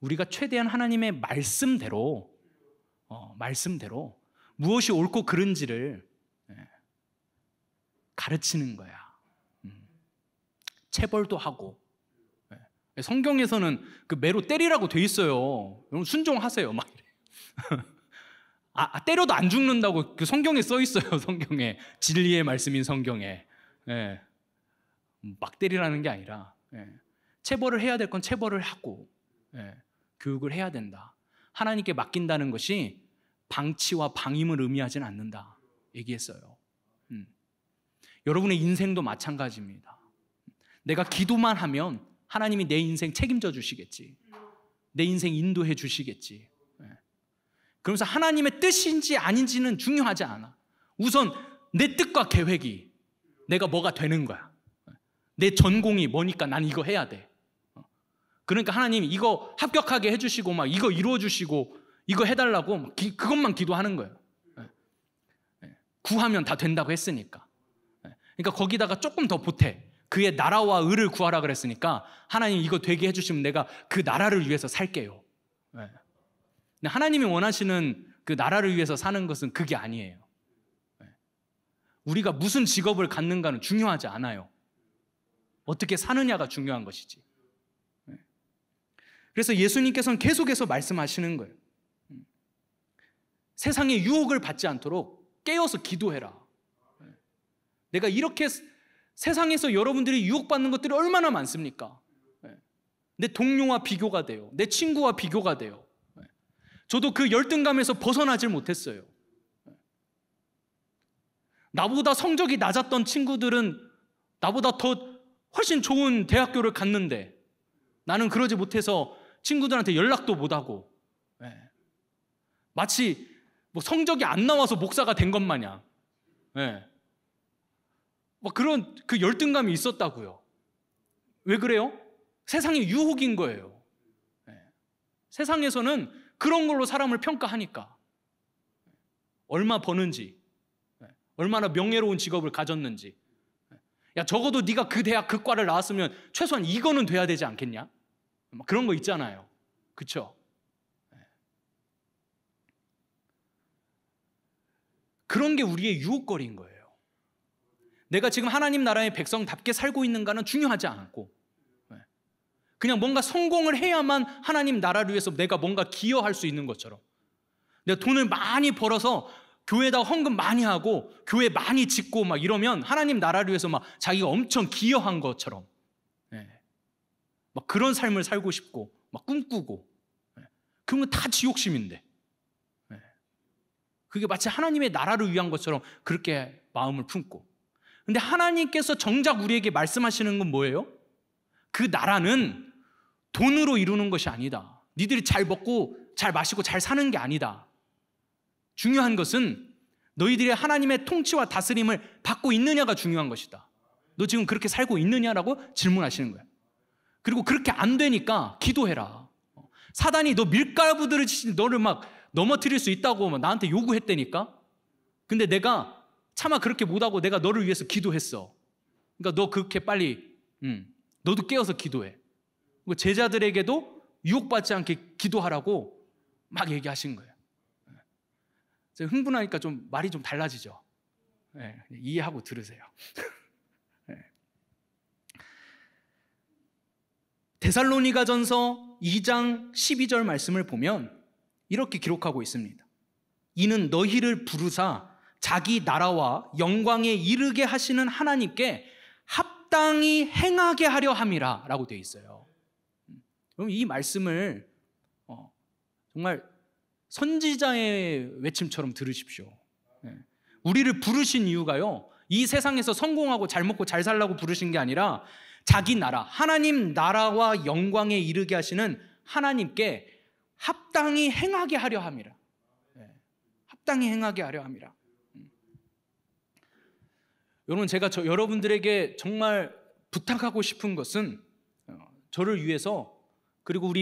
우리가 최대한 하나님의 말씀대로 무엇이 옳고 그른지를 가르치는 거야. 체벌도 하고. 성경에서는 그 매로 때리라고 돼 있어요. 여러분 순종하세요. 막 이래. 때려도 안 죽는다고 그 성경에 써 있어요. 성경에 진리의 말씀인 성경에. 막 때리라는 게 아니라 체벌을 해야 될 건 체벌을 하고 교육을 해야 된다. 하나님께 맡긴다는 것이 방치와 방임을 의미하지는 않는다 얘기했어요. 여러분의 인생도 마찬가지입니다. 내가 기도만 하면 하나님이 내 인생 책임져 주시겠지. 내 인생 인도해 주시겠지. 그러면서 하나님의 뜻인지 아닌지는 중요하지 않아. 우선 내 뜻과 계획이 내가 뭐가 되는 거야. 내 전공이 뭐니까 난 이거 해야 돼. 그러니까 하나님이 이거 합격하게 해주시고 막 이거 이루어주시고 이거 해달라고 그것만 기도하는 거예요. 구하면 다 된다고 했으니까. 그러니까 거기다가 조금 더 보태. 그의 나라와 의를 구하라 그랬으니까 하나님 이거 되게 해주시면 내가 그 나라를 위해서 살게요. 하나님이 원하시는 그 나라를 위해서 사는 것은 그게 아니에요. 우리가 무슨 직업을 갖는가는 중요하지 않아요. 어떻게 사느냐가 중요한 것이지. 그래서 예수님께서는 계속해서 말씀하시는 거예요. 세상의 유혹을 받지 않도록 깨어서 기도해라. 내가 이렇게 세상에서 여러분들이 유혹받는 것들이 얼마나 많습니까? 내 동료와 비교가 돼요. 내 친구와 비교가 돼요. 저도 그 열등감에서 벗어나질 못했어요. 나보다 성적이 낮았던 친구들은 나보다 더 훨씬 좋은 대학교를 갔는데 나는 그러지 못해서 친구들한테 연락도 못하고 마치 뭐 성적이 안 나와서 목사가 된 것 마냥 뭐 그런 그 열등감이 있었다고요. 왜 그래요? 세상의 유혹인 거예요. 세상에서는 그런 걸로 사람을 평가하니까. 얼마 버는지, 얼마나 명예로운 직업을 가졌는지. 야, 적어도 네가 그 대학 그 과를 나왔으면 최소한 이거는 돼야 되지 않겠냐? 그런 거 있잖아요. 그렇죠? 그런 게 우리의 유혹거리인 거예요. 내가 지금 하나님 나라의 백성답게 살고 있는가는 중요하지 않고 그냥 뭔가 성공을 해야만 하나님 나라를 위해서 내가 뭔가 기여할 수 있는 것처럼, 내가 돈을 많이 벌어서 교회에다 헌금 많이 하고 교회 많이 짓고 막 이러면 하나님 나라를 위해서 막 자기가 엄청 기여한 것처럼 막 그런 삶을 살고 싶고 막 꿈꾸고, 그런 건 다 지옥심인데 그게 마치 하나님의 나라를 위한 것처럼 그렇게 마음을 품고. 근데 하나님께서 정작 우리에게 말씀하시는 건 뭐예요? 그 나라는 돈으로 이루는 것이 아니다. 니들이 잘 먹고 잘 마시고 잘 사는 게 아니다. 중요한 것은 너희들이 하나님의 통치와 다스림을 받고 있느냐가 중요한 것이다. 너 지금 그렇게 살고 있느냐라고 질문하시는 거예요. 그리고 그렇게 안 되니까 기도해라. 사단이 너 밀가부들을 치지 너를 막 넘어뜨릴 수 있다고 나한테 요구했다니까. 근데 내가 차마 그렇게 못하고 내가 너를 위해서 기도했어. 그러니까 너 그렇게 빨리 너도 깨어서 기도해. 제자들에게도 유혹받지 않게 기도하라고 막 얘기하신 거예요. 제가 흥분하니까 좀 말이 좀 달라지죠. 이해하고 들으세요. 데살로니가전서 2장 12절 말씀을 보면 이렇게 기록하고 있습니다. 이는 너희를 부르사 자기 나라와 영광에 이르게 하시는 하나님께 합당히 행하게 하려 함이라 라고 되어 있어요. 그럼 이 말씀을 정말 선지자의 외침처럼 들으십시오. 우리를 부르신 이유가요, 이 세상에서 성공하고 잘 먹고 잘 살라고 부르신 게 아니라 자기 나라, 하나님 나라와 영광에 이르게 하시는 하나님께 합당히 행하게 하려 함이라. 합당히 행하게 하려 함이라. 여러분, 제가 여러분들에게 정말 부탁하고 싶은 것은 저를 위해서, 그리고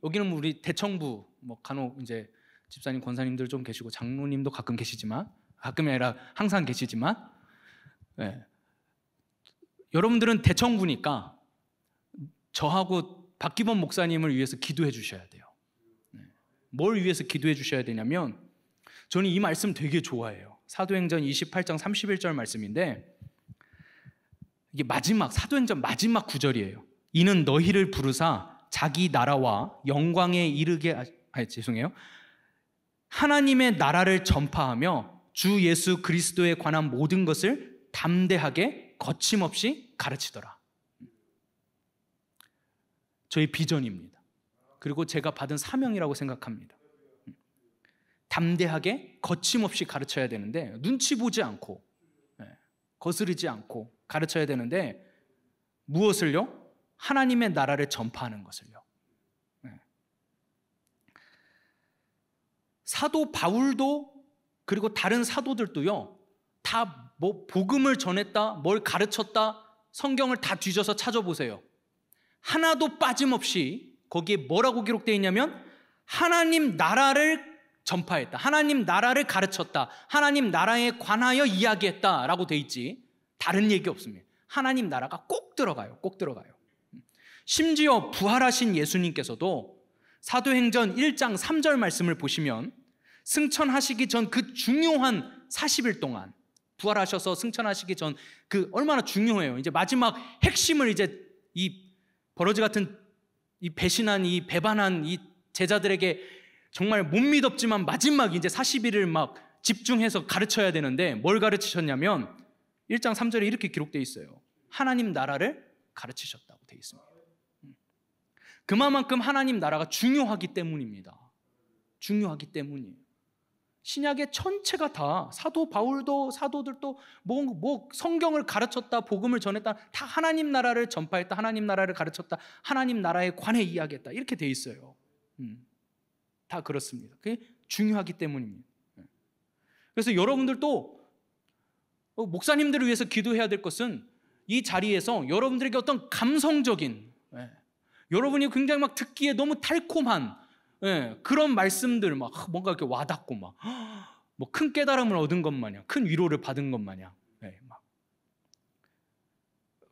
여기는 우리 대청부 간혹 이제 집사님, 권사님들 좀 계시고 장로님도 가끔 계시지만, 가끔이 아니라 항상 계시지만, 여러분들은 대청부니까 저하고 박기범 목사님을 위해서 기도해 주셔야 돼요. 뭘 위해서 기도해 주셔야 되냐면, 저는 이 말씀 되게 좋아해요. 사도행전 28장 31절 말씀인데, 이게 사도행전 마지막 구절이에요. 이는 너희를 부르사 자기 나라와 영광에 이르게 죄송해요. 하나님의 나라를 전파하며 주 예수 그리스도에 관한 모든 것을 담대하게 거침없이 가르치더라. 저의 비전입니다. 그리고 제가 받은 사명이라고 생각합니다. 담대하게 거침없이 가르쳐야 되는데, 눈치 보지 않고 거스르지 않고 가르쳐야 되는데, 무엇을요? 하나님의 나라를 전파하는 것을요. 사도 바울도 그리고 다른 사도들도요, 다 복음을 전했다, 뭘 가르쳤다, 성경을 다 뒤져서 찾아보세요. 하나도 빠짐없이 거기에 뭐라고 기록되어 있냐면 하나님 나라를 전파했다, 하나님 나라를 가르쳤다, 하나님 나라에 관하여 이야기했다 라고 되어 있지, 다른 얘기 없습니다. 하나님 나라가 꼭 들어가요. 꼭 들어가요. 심지어 부활하신 예수님께서도 사도행전 1장 3절 말씀을 보시면, 승천하시기 전 그 중요한 40일 동안, 부활하셔서 승천하시기 전 그 얼마나 중요해요. 이제 마지막 핵심을 이제 이 버러지 같은 이 배신한, 이 배반한 이 제자들에게 정말 못 믿었지만 마지막 이제 40일을 막 집중해서 가르쳐야 되는데 뭘 가르치셨냐면 1장 3절에 이렇게 기록되어 있어요. 하나님 나라를 가르치셨다고 되어 있습니다. 그만큼 하나님 나라가 중요하기 때문입니다. 중요하기 때문이에요. 신약의 전체가 다 사도 바울도 사도들도 뭐 성경을 가르쳤다, 복음을 전했다, 다 하나님 나라를 전파했다, 하나님 나라를 가르쳤다, 하나님 나라에 관해 이야기했다, 이렇게 돼 있어요. 다 그렇습니다. 그게 중요하기 때문입니다. 그래서 여러분들도 목사님들을 위해서 기도해야 될 것은 이 자리에서 여러분들에게 어떤 감성적인, 여러분이 굉장히 막 듣기에 너무 달콤한 그런 말씀들, 막 뭔가 이렇게 와닿고 막 뭐 큰 깨달음을 얻은 것 마냥, 큰 위로를 받은 것 마냥, 막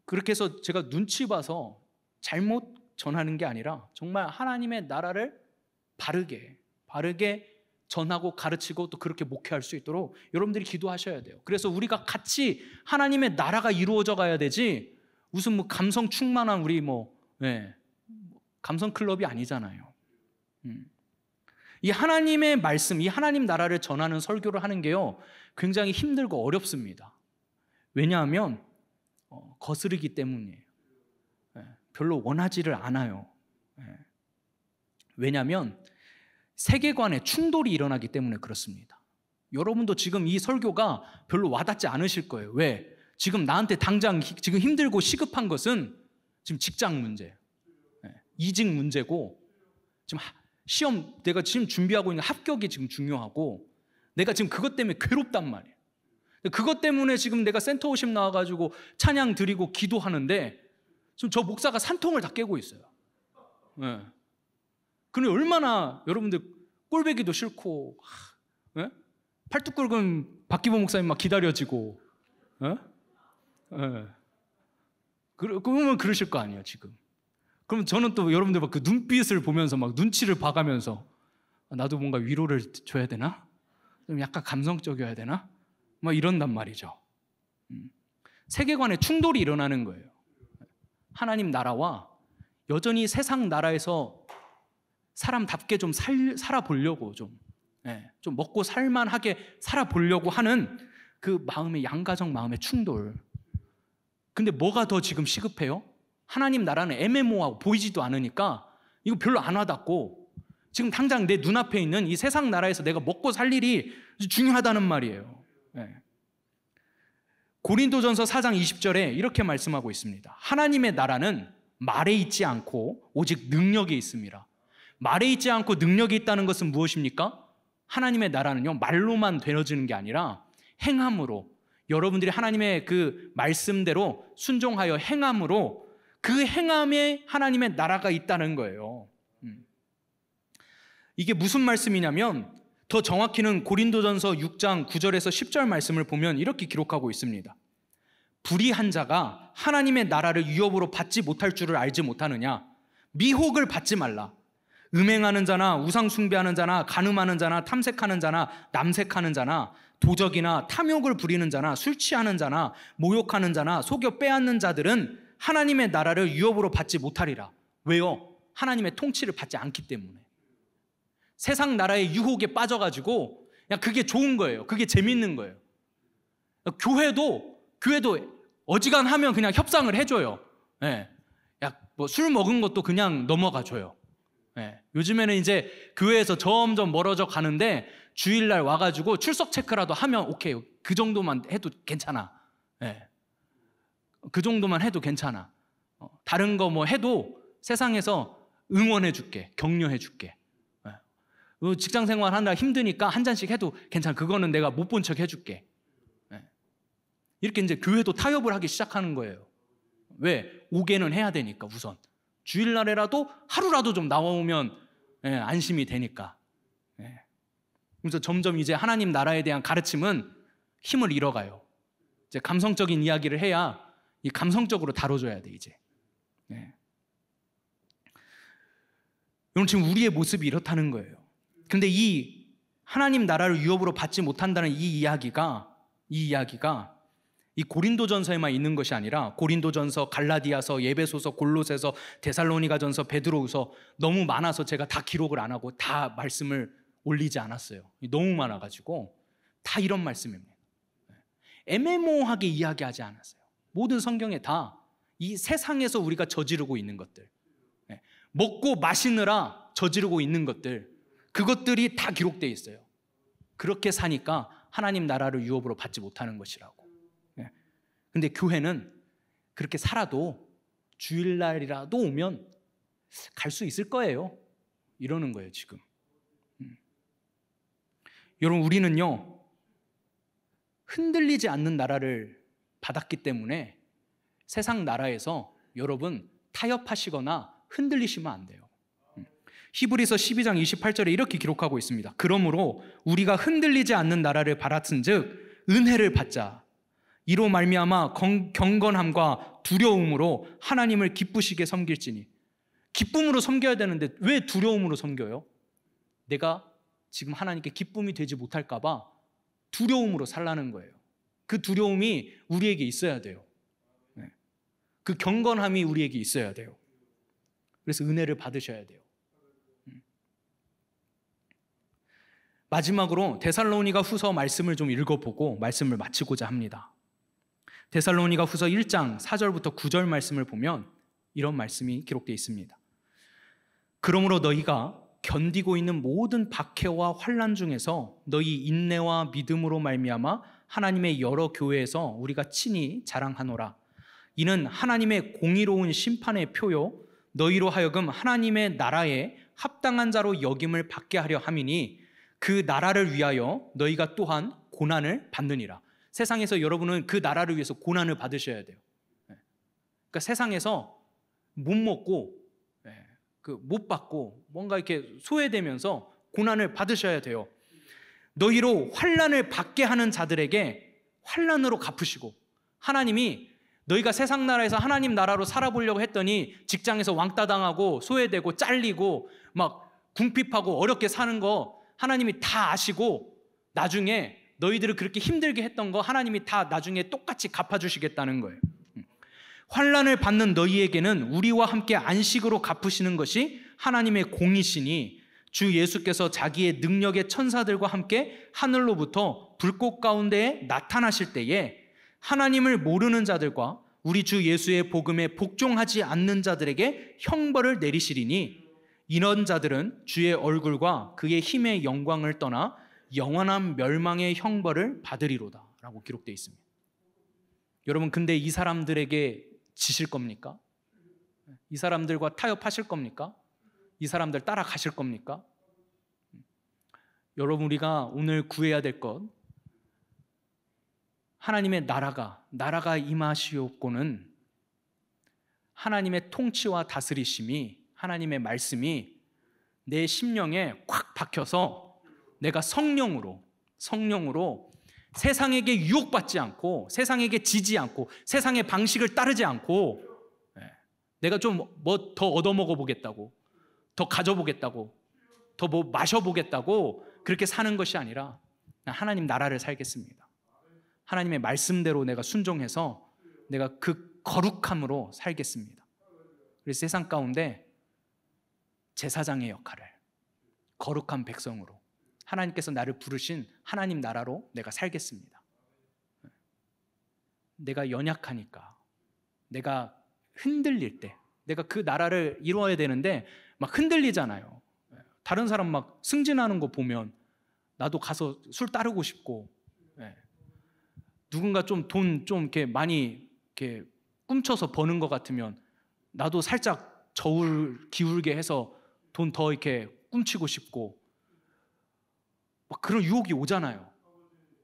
그렇게 해서 제가 눈치 봐서 잘못 전하는 게 아니라 정말 하나님의 나라를 바르게 전하고 가르치고 또 그렇게 목회할 수 있도록 여러분들이 기도하셔야 돼요. 그래서 우리가 같이 하나님의 나라가 이루어져 가야 되지, 무슨 뭐 감성 충만한 우리 감성 클럽이 아니잖아요. 이 하나님의 말씀, 이 하나님 나라를 전하는 설교를 하는 게요, 굉장히 힘들고 어렵습니다. 왜냐하면 거스르기 때문이에요. 별로 원하지를 않아요. 왜냐하면 세계관의 충돌이 일어나기 때문에 그렇습니다. 여러분도 지금 이 설교가 별로 와닿지 않으실 거예요. 왜? 지금 나한테 당장 지금 힘들고 시급한 것은 지금 직장 문제예요. 이직 문제고, 지금 시험 내가 지금 준비하고 있는 합격이 지금 중요하고, 내가 지금 그것 때문에 괴롭단 말이에요. 그것 때문에 지금 내가 센터 오십 나와가지고 찬양 드리고 기도하는데 지금 저 목사가 산통을 다 깨고 있어요. 그럼 얼마나 여러분들 꼴배기도 싫고, 팔뚝 굵은 박기보 목사님 막 기다려지고, 그러면 그러실 거 아니에요 지금. 그럼 저는 또 여러분들 막 그 눈빛을 보면서 막 눈치를 봐가면서 나도 뭔가 위로를 줘야 되나? 좀 약간 감성적이어야 되나? 막 이런단 말이죠. 세계관의 충돌이 일어나는 거예요. 하나님 나라와 여전히 세상 나라에서 사람답게 좀 살아보려고 좀 먹고 살만하게 살아보려고 하는 그 마음의, 양가적 마음의 충돌. 근데 뭐가 더 지금 시급해요? 하나님 나라는 애매모호하고 보이지도 않으니까 이거 별로 안 와닿고, 지금 당장 내 눈앞에 있는 이 세상 나라에서 내가 먹고 살 일이 중요하다는 말이에요. 고린도전서 4장 20절에 이렇게 말씀하고 있습니다. 하나님의 나라는 말에 있지 않고 오직 능력에 있습니다. 말에 있지 않고 능력이 있다는 것은 무엇입니까? 하나님의 나라는요, 말로만 되어지는 게 아니라 행함으로, 여러분들이 하나님의 그 말씀대로 순종하여 행함으로, 그 행함에 하나님의 나라가 있다는 거예요. 이게 무슨 말씀이냐면, 더 정확히는 고린도전서 6장 9절에서 10절 말씀을 보면 이렇게 기록하고 있습니다. 불의한 자가 하나님의 나라를 유업으로 받지 못할 줄을 알지 못하느냐? 미혹을 받지 말라. 음행하는 자나 우상 숭배하는 자나 간음하는 자나 탐색하는 자나 남색하는 자나 도적이나 탐욕을 부리는 자나 술 취하는 자나 모욕하는 자나 속여 빼앗는 자들은 하나님의 나라를 유업으로 받지 못하리라. 왜요? 하나님의 통치를 받지 않기 때문에. 세상 나라의 유혹에 빠져가지고 그냥 그게 좋은 거예요. 그게 재밌는 거예요. 교회도 어지간하면 그냥 협상을 해줘요. 뭐 술 먹은 것도 그냥 넘어가줘요. 요즘에는 이제 교회에서 점점 멀어져 가는데 주일날 와가지고 출석 체크라도 하면 오케이, 그 정도만 해도 괜찮아. 그 정도만 해도 괜찮아. 다른 거 뭐 해도 세상에서 응원해 줄게, 격려해 줄게. 직장 생활 하느라 힘드니까 한 잔씩 해도 괜찮아. 그거는 내가 못 본 척 해줄게. 이렇게 이제 교회도 타협을 하기 시작하는 거예요. 왜? 오게는 해야 되니까. 우선 주일날에라도 하루라도 좀 나오면 안심이 되니까. 그래서 점점 이제 하나님 나라에 대한 가르침은 힘을 잃어가요. 이제 감성적인 이야기를 해야 이 감성적으로 다뤄줘야 돼 이제. 여러분, 지금 우리의 모습이 이렇다는 거예요. 근데 이 하나님 나라를 유업으로 받지 못한다는 이 이야기가 이 고린도전서에만 있는 것이 아니라 고린도전서, 갈라디아서, 예배소서, 골로새서, 데살로니가전서, 베드로후서 너무 많아서 제가 다 기록을 안 하고 다 말씀을 올리지 않았어요. 너무 많아가지고 다 이런 말씀입니다. 애매모호하게 이야기하지 않았어요. 모든 성경에 다 이 세상에서 우리가 저지르고 있는 것들, 먹고 마시느라 저지르고 있는 것들, 그것들이 다 기록되어 있어요. 그렇게 사니까 하나님 나라를 유업으로 받지 못하는 것이라고. 근데 교회는 그렇게 살아도 주일날이라도 오면 갈 수 있을 거예요. 이러는 거예요, 지금. 여러분, 우리는요, 흔들리지 않는 나라를 받았기 때문에 세상 나라에서 여러분 타협하시거나 흔들리시면 안 돼요. 히브리서 12장 28절에 이렇게 기록하고 있습니다. 그러므로 우리가 흔들리지 않는 나라를 받았은즉 은혜를 받자. 이로 말미암아 경건함과 두려움으로 하나님을 기쁘시게 섬길지니. 기쁨으로 섬겨야 되는데 왜 두려움으로 섬겨요? 내가 지금 하나님께 기쁨이 되지 못할까 봐 두려움으로 살라는 거예요. 그 두려움이 우리에게 있어야 돼요. 그 경건함이 우리에게 있어야 돼요. 그래서 은혜를 받으셔야 돼요. 마지막으로 데살로니가 후서 말씀을 좀 읽어보고 말씀을 마치고자 합니다. 데살로니가 후서 1장 4절부터 9절 말씀을 보면 이런 말씀이 기록되어 있습니다. 그러므로 너희가 견디고 있는 모든 박해와 환난 중에서 너희 인내와 믿음으로 말미암아 하나님의 여러 교회에서 우리가 친히 자랑하노라. 이는 하나님의 공의로운 심판의 표요 너희로 하여금 하나님의 나라에 합당한 자로 여김을 받게 하려 함이니 그 나라를 위하여 너희가 또한 고난을 받느니라. 세상에서 여러분은 그 나라를 위해서 고난을 받으셔야 돼요. 그러니까 세상에서 못 먹고 못 받고 뭔가 이렇게 소외되면서 고난을 받으셔야 돼요. 너희로 환난을 받게 하는 자들에게 환난으로 갚으시고, 하나님이 너희가 세상 나라에서 하나님 나라로 살아보려고 했더니 직장에서 왕따 당하고 소외되고 잘리고 막 궁핍하고 어렵게 사는 거 하나님이 다 아시고 나중에 너희들을 그렇게 힘들게 했던 거 하나님이 다 나중에 똑같이 갚아주시겠다는 거예요. 환난을 받는 너희에게는 우리와 함께 안식으로 갚으시는 것이 하나님의 공이시니 주 예수께서 자기의 능력의 천사들과 함께 하늘로부터 불꽃 가운데에 나타나실 때에 하나님을 모르는 자들과 우리 주 예수의 복음에 복종하지 않는 자들에게 형벌을 내리시리니 이런 자들은 주의 얼굴과 그의 힘의 영광을 떠나 영원한 멸망의 형벌을 받으리로다 라고 기록되어 있습니다. 여러분, 근데 이 사람들에게 지실 겁니까? 이 사람들과 타협하실 겁니까? 이 사람들 따라가실 겁니까? 여러분, 우리가 오늘 구해야 될 것, 하나님의 나라가 임하시옵고는 하나님의 통치와 다스리심이, 하나님의 말씀이 내 심령에 콱 박혀서 내가 성령으로 세상에게 유혹받지 않고 세상에게 지지 않고 세상의 방식을 따르지 않고 내가 좀 뭐 더 얻어먹어 보겠다고, 더 가져보겠다고, 더 뭐 마셔보겠다고 그렇게 사는 것이 아니라 하나님 나라를 살겠습니다. 하나님의 말씀대로 내가 순종해서 내가 그 거룩함으로 살겠습니다. 그래서 세상 가운데 제사장의 역할을, 거룩한 백성으로 하나님께서 나를 부르신 하나님 나라로 내가 살겠습니다. 내가 연약하니까, 내가 흔들릴 때, 내가 그 나라를 이루어야 되는데 막 흔들리잖아요. 다른 사람 막 승진하는 거 보면 나도 가서 술 따르고 싶고, 누군가 좀 돈 좀 이렇게 많이 이렇게 꿈쳐서 버는 것 같으면 나도 살짝 저울 기울게 해서 돈 더 이렇게 꿈치고 싶고, 막 그런 유혹이 오잖아요.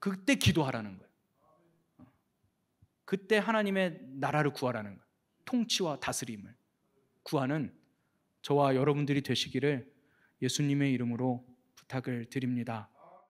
그때 기도하라는 거예요. 그때 하나님의 나라를 구하라는 거예요. 통치와 다스림을 구하는 저와 여러분들이 되시기를 예수님의 이름으로 부탁을 드립니다.